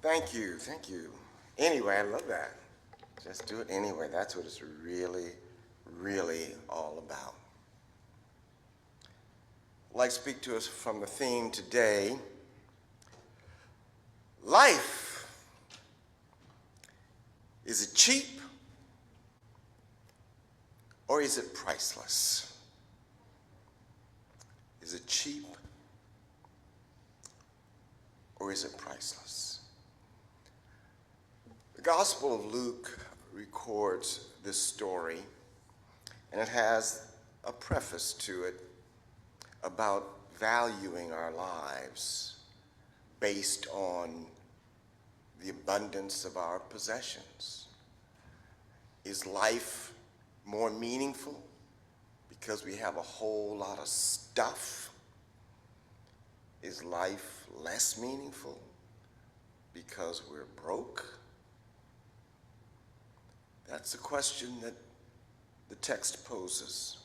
Thank you, thank you. Anyway, I love that. Just do it anyway. That's what it's really, really all about. I'd like to speak to us from the theme today, life. Is it cheap or is it priceless? Is it cheap or is it priceless? The Gospel of Luke records this story, and it has a preface to it about valuing our lives based on the abundance of our possessions. Is life more meaningful because we have a whole lot of stuff? Is life less meaningful because we're broke? That's a question that the text poses.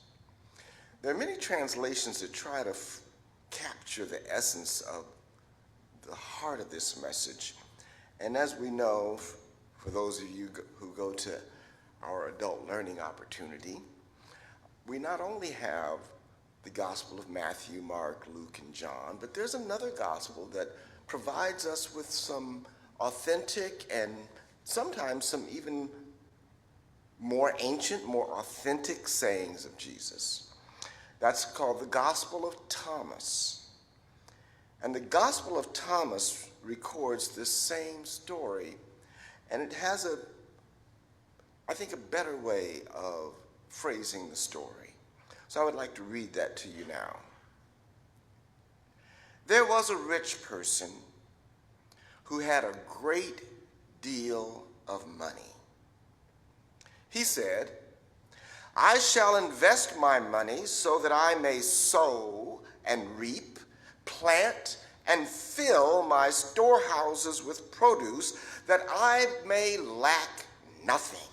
There are many translations that try to capture the essence of the heart of this message. And as we know, for those of you who go to our adult learning opportunity, we not only have the Gospel of Matthew, Mark, Luke, and John, but there's another gospel that provides us with some authentic and sometimes some even more ancient, more authentic sayings of Jesus. That's called the Gospel of Thomas. And the Gospel of Thomas records this same story, and it has I think, a better way of phrasing the story. So I would like to read that to you now. There was a rich person who had a great deal of money. He said, "I shall invest my money so that I may sow and reap, plant and fill my storehouses with produce, that I may lack nothing."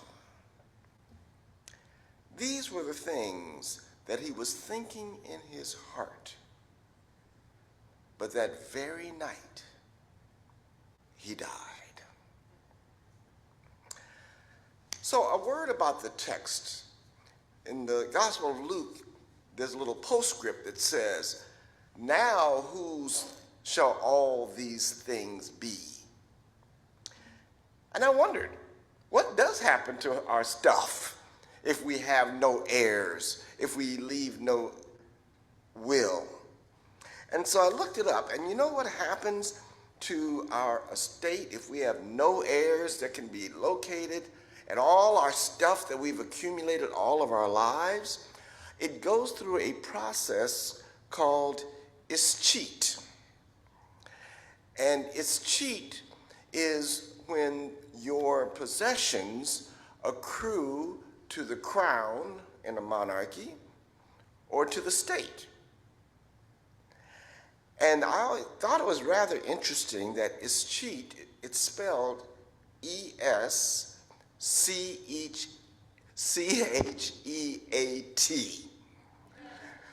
These were the things that he was thinking in his heart. But that very night, he died. So a word about the text. In the Gospel of Luke, there's a little postscript that says, "Now whose shall all these things be?" And I wondered, what does happen to our stuff if we have no heirs, if we leave no will? And so I looked it up, and you know what happens to our estate if we have no heirs that can be located, and all our stuff that we've accumulated all of our lives? It goes through a process called escheat. And escheat is when your possessions accrue to the crown in a monarchy or to the state. And I thought it was rather interesting that escheat, it's spelled E-S-C-H-E-A-T.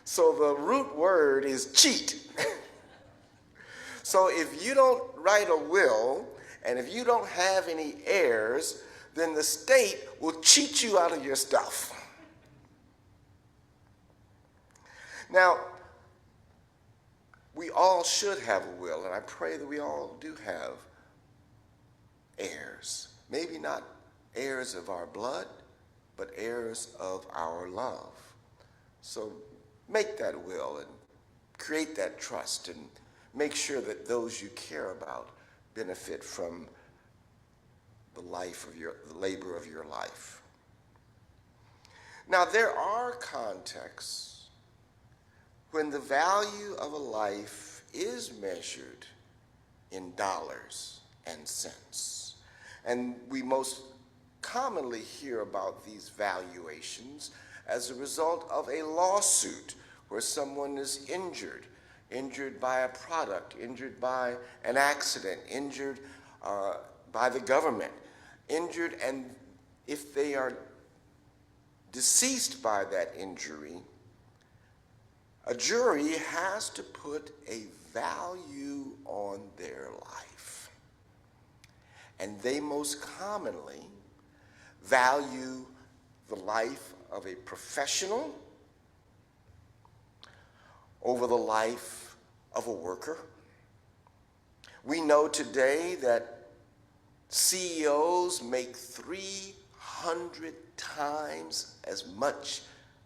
So the root word is cheat. So if you don't write a will, and if you don't have any heirs, then the state will cheat you out of your stuff. Now, we all should have a will, and I pray that we all do have heirs. Maybe not heirs of our blood, but heirs of our love. So make that will and create that trust and make sure that those you care about benefit from the labor of your life. Now, there are contexts when the value of a life is measured in dollars and cents. And we most commonly hear about these valuations as a result of a lawsuit where someone is injured by a product, injured by an accident, injured by the government, injured, and if they are deceased by that injury, a jury has to put a value on their life. and they most commonly value the life of a professional over the life of a worker. We know today that CEOs make 300 times as much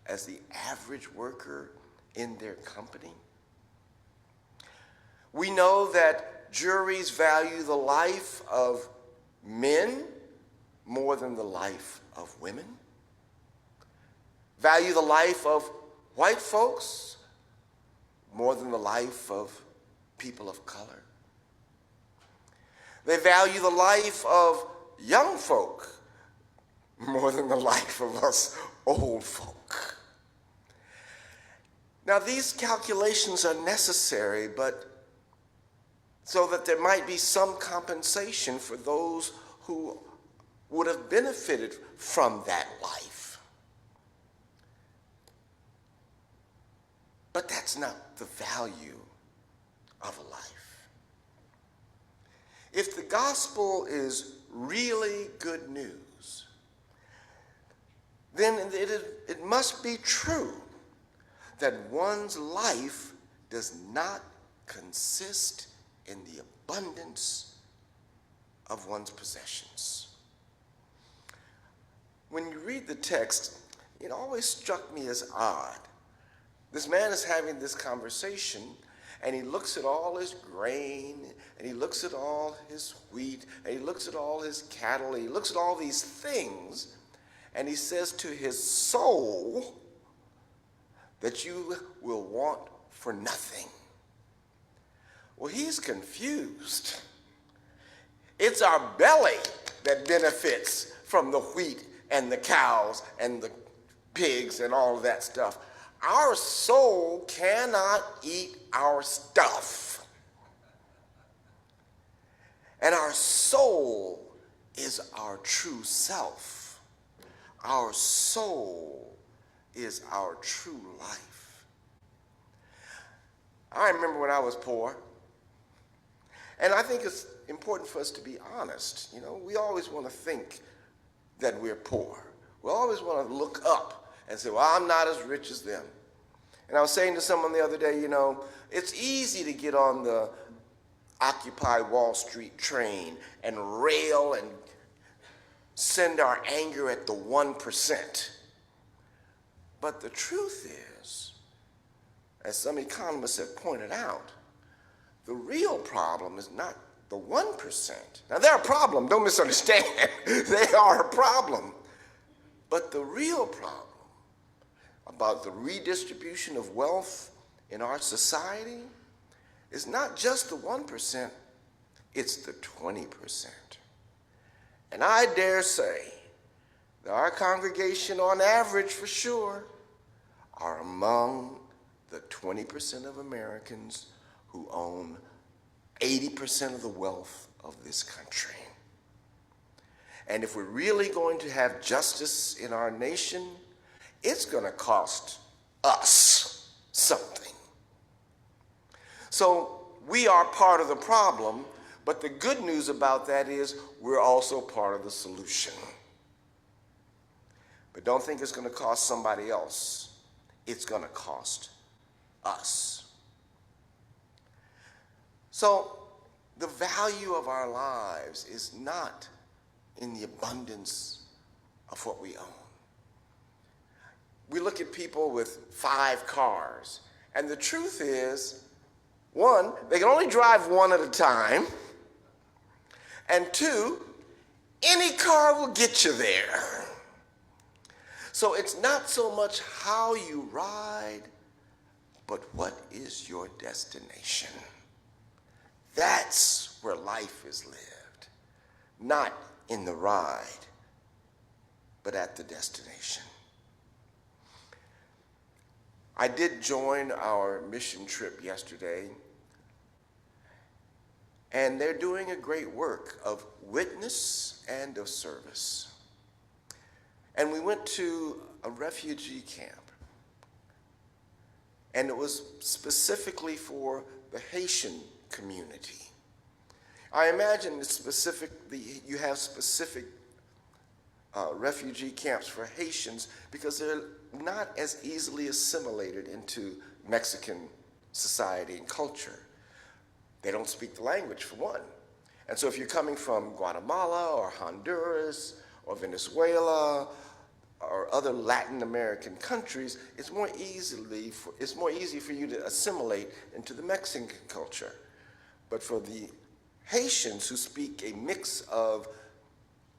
as the average worker in their company. We know that juries value the life of men more than the life of women, value the life of white folks more than the life of people of color. They value the life of young folk more than the life of us old folk. Now, these calculations are necessary, but so that there might be some compensation for those who would have benefited from that life. But that's not the value of a life. If the gospel is really good news, then it must be true that one's life does not consist in the abundance of one's possessions. When you read the text, it always struck me as odd. This man is having this conversation, and he looks at all his grain, and he looks at all his wheat, and he looks at all his cattle, and he looks at all these things, and he says to his soul that you will want for nothing. Well, he's confused. It's our belly that benefits from the wheat and the cows and the pigs and all of that stuff. Our soul cannot eat our stuff. And our soul is our true self. Our soul is our true life. I remember when I was poor, and I think it's important for us to be honest. You know, we always want to think that we're poor. We always want to look up and say, well, I'm not as rich as them. And I was saying to someone the other day, you know, it's easy to get on the Occupy Wall Street train and rail and send our anger at the 1%. But the truth is, as some economists have pointed out, the real problem is not the 1%. Now, they're a problem, don't misunderstand. They are a problem. But the real problem about the redistribution of wealth in our society is not just the 1%, it's the 20%. And I dare say that our congregation, on average for sure, are among the 20% of Americans who own 80% of the wealth of this country. And if we're really going to have justice in our nation, it's going to cost us something. So we are part of the problem, but the good news about that is we're also part of the solution. But don't think it's going to cost somebody else. It's going to cost us. So the value of our lives is not in the abundance of what we own. We look at people with 5 cars, and the truth is, 1, they can only drive one at a time, and 2, any car will get you there. So it's not so much how you ride, but what is your destination? That's where life is lived, not in the ride, but at the destination. I did join our mission trip yesterday, and they're doing a great work of witness and of service. And we went to a refugee camp, and it was specifically for the Haitian community. I imagine you have specific refugee camps for Haitians because they're not as easily assimilated into Mexican society and culture. They don't speak the language, for one. And so if you're coming from Guatemala or Honduras or Venezuela or other Latin American countries, it's more easy for you to assimilate into the Mexican culture. But for the Haitians who speak a mix of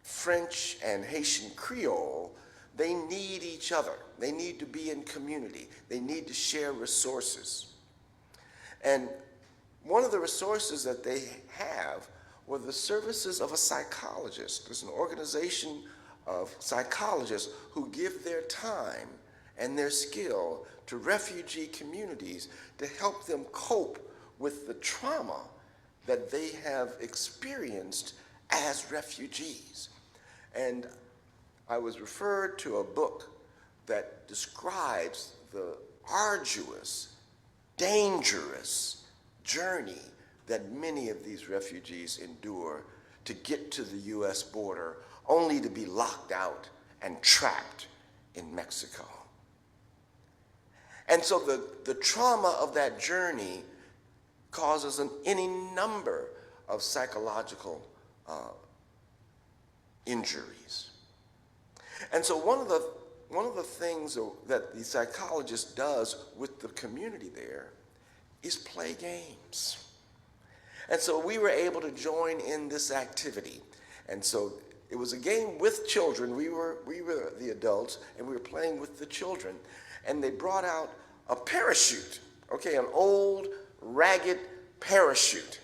French and Haitian Creole, they need each other. They need to be in community. They need to share resources. And one of the resources that they have were the services of a psychologist. There's an organization of psychologists who give their time and their skill to refugee communities to help them cope with the trauma that they have experienced as refugees. And I was referred to a book that describes the arduous, dangerous journey that many of these refugees endure to get to the US border, only to be locked out and trapped in Mexico. And so the trauma of that journey causes any number of psychological injuries. And so one of the things that the psychologist does with the community there is play games. And so we were able to join in this activity. And so it was a game with children. We were the adults, and we were playing with the children. And they brought out a parachute, okay, an old, ragged parachute.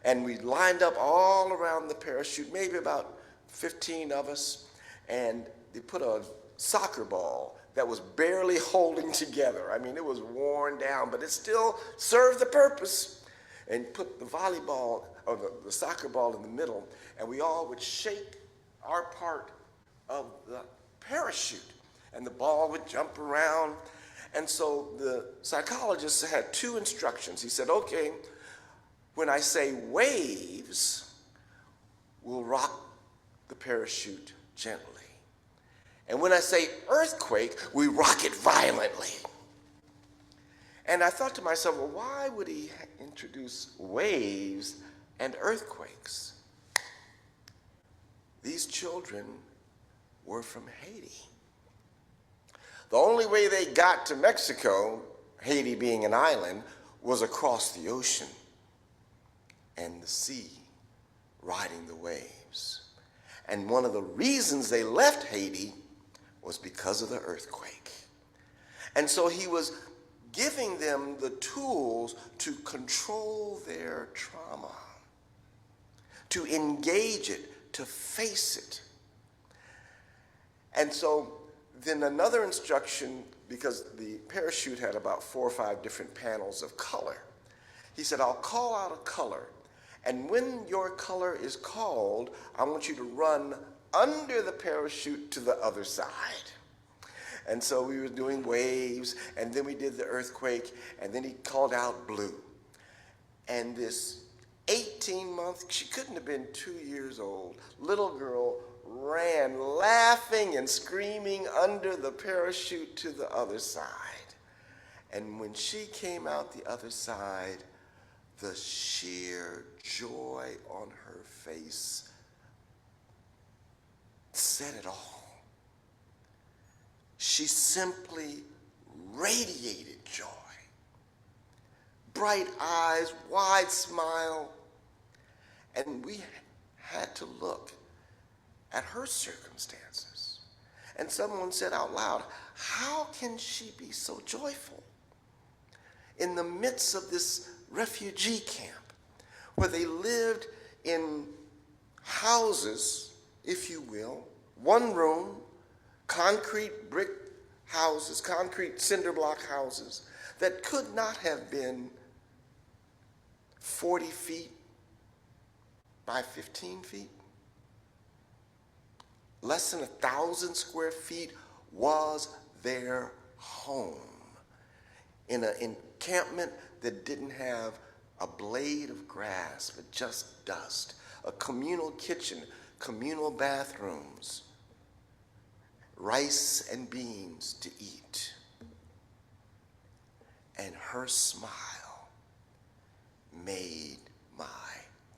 And we lined up all around the parachute, maybe about 15 of us, and they put a soccer ball that was barely holding together. I mean, it was worn down, but it still served the purpose. And put the volleyball, or the soccer ball in the middle, and we all would shake our part of the parachute, and the ball would jump around. And so the psychologist had two instructions. He said, okay, when I say waves, we'll rock the parachute gently. And when I say earthquake, we rock it violently. And I thought to myself, well, why would he introduce waves and earthquakes? These children were from Haiti. The only way they got to Mexico, Haiti being an island, was across the ocean and the sea, riding the waves. And one of the reasons they left Haiti was because of the earthquake. And so he was giving them the tools to control their trauma, to engage it, to face it. And so then another instruction, because the parachute had about 4 or 5 different panels of color, he said, I'll call out a color, and when your color is called, I want you to run under the parachute to the other side. And so we were doing waves, and then we did the earthquake, and then he called out blue. And this 18-month, she couldn't have been 2 years old, little girl ran laughing and screaming under the parachute to the other side. And when she came out the other side, the sheer joy on her face said it all. She simply radiated joy. Bright eyes, wide smile. And we had to look at her circumstances. And someone said out loud, how can she be so joyful in the midst of this refugee camp where they lived in houses, if you will, one room, concrete brick houses, concrete cinder block houses that could not have been 40 feet by 15 feet. Less than 1,000 square feet was their home in an encampment that didn't have a blade of grass with just dust, a communal kitchen, communal bathrooms, rice and beans to eat. And her smile made my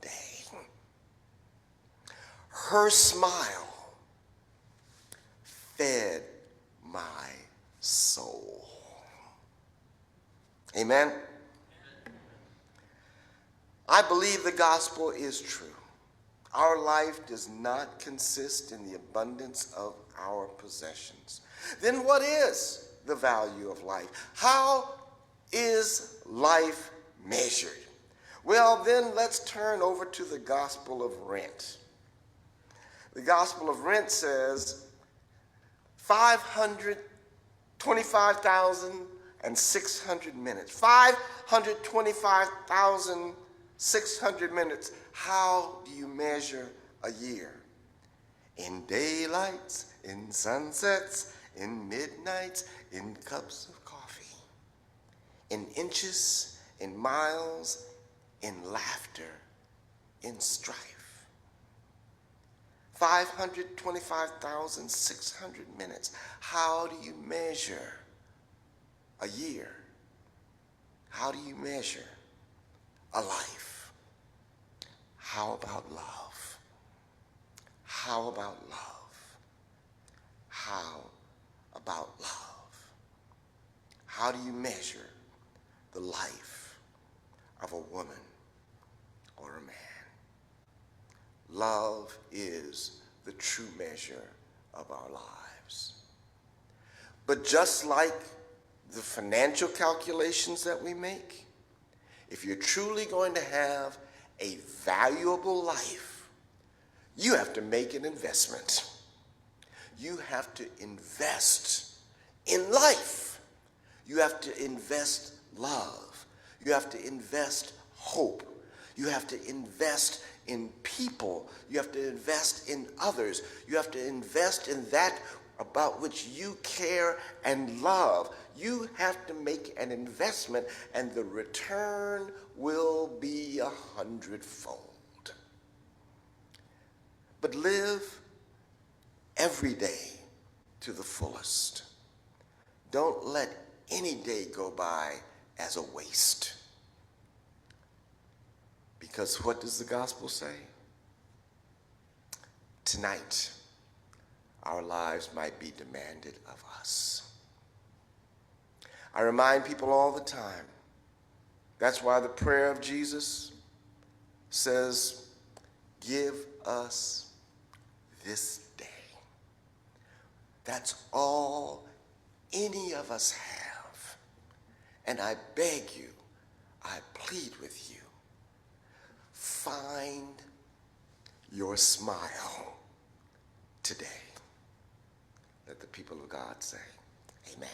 day. Her smile fed my soul. Amen? I believe the gospel is true. Our life does not consist in the abundance of our possessions. Then what is the value of life? How is life measured? Well, then let's turn over to the Gospel of Rent. The Gospel of Rent says 525,600 minutes. 525,600 minutes. How do you measure a year? In daylights, in sunsets, in midnights, in cups of coffee, in inches, in miles, in laughter, in strife. 525,600 minutes. How do you measure a year? How do you measure a life? How about love? How about love? How about love? How do you measure the life of a woman or a man? Love is the true measure of our lives. But just like the financial calculations that we make, if you're truly going to have a valuable life, you have to make an investment. You have to invest in life. You have to invest love. You have to invest hope. You have to invest in people. You have to invest in others. You have to invest in that about which you care and love. You have to make an investment, and the return will be 100-fold. But live every day to the fullest. Don't let any day go by as a waste. Because what does the gospel say? Tonight, our lives might be demanded of us. I remind people all the time. That's why the prayer of Jesus says, give us this day. That's all any of us have. And I beg you, I plead with you, find your smile today. Let the people of God say, amen.